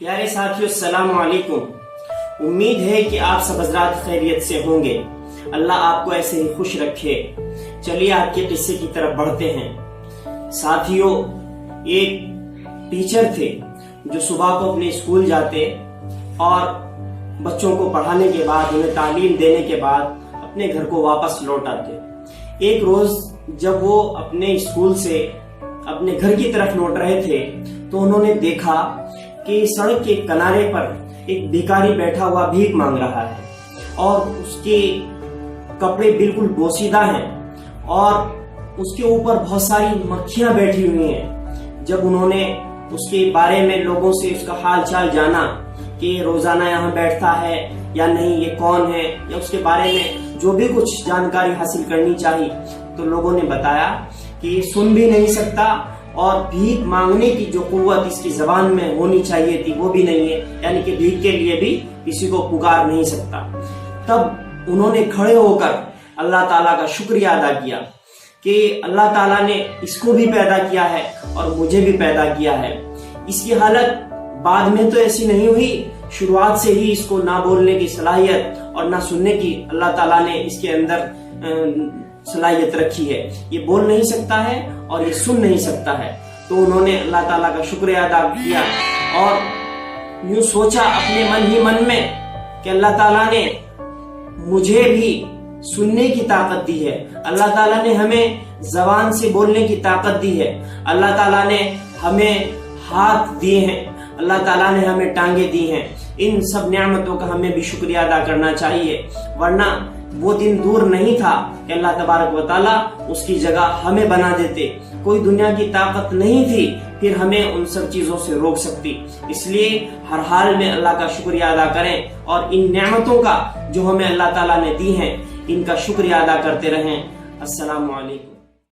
प्यारे साथियों, अस्सलाम वालेकुम। उम्मीद है कि आप सब हज़रात खैरियत से होंगे। अल्लाह आपको ऐसे ही खुश रखे। चलिए आपके किस्से की तरफ बढ़ते हैं। साथियों, एक टीचर थे जो सुबह को अपने स्कूल जाते और बच्चों को पढ़ाने के बाद, उन्हें तालीम देने के बाद अपने घर को वापस लौट आते। एक रोज जब वो अपने स्कूल से अपने घर की तरफ लौट रहे थे तो उन्होंने देखा कि सड़क के किनारे पर एक भिखारी बैठा हुआ भीख मांग रहा है और उसके कपड़े बिल्कुल बोसीदा हैं और उसके ऊपर बहुत सारी मक्खियां बैठी हुई हैं। जब उन्होंने उसके बारे में लोगों से उसका हाल चाल जाना कि रोजाना यहाँ बैठता है या नहीं, ये कौन है, या उसके बारे में जो भी कुछ जानकारी हासिल करनी चाहिए, तो लोगों ने बताया कि सुन भी नहीं सकता और भीख मांगने की जो कुव्वत इसकी जबान में होनी चाहिए थी वो भी नहीं है, यानी कि भीख के लिए भी किसी को पुकार नहीं सकता। तब उन्होंने खड़े होकर अल्लाह ताला का शुक्रिया अदा किया कि अल्लाह ताला ने इसको भी पैदा किया है और मुझे भी पैदा किया है। इसकी हालत बाद में तो ऐसी नहीं हुई, शुरुआत से ही इसको ना बोलने की सलाहियत और ना सुनने की अल्लाह ताला ने इसके अंदर सलाहियत रखी है। ये बोल नहीं सकता है और ये सुन नहीं सकता है। तो उन्होंने अल्लाह ताला का शुक्रिया अदा किया और यूं सोचा अपने मन ही मन में कि अल्लाह ताला ने मुझे भी सुनने की ताकत दी है, अल्लाह ताला ने हमें जबान से बोलने की ताकत दी है, अल्लाह ताला ने हमें हाथ दिए हैं, अल्लाह ताला ने हमें टांगे दी हैं। इन सब नियामतों का हमें भी शुक्रिया अदा करना चाहिए, वरना वो दिन दूर नहीं था कि अल्लाह तबारक व तआला उसकी जगह हमें बना देते। कोई दुनिया की ताकत नहीं थी फिर हमें उन सब चीजों से रोक सकती। इसलिए हर हाल में अल्लाह का शुक्रिया अदा करें और इन नियामतों का जो हमें अल्लाह ताला ने दी हैं इनका शुक्रिया अदा करते रहें। अस्सलामु अलैकुम।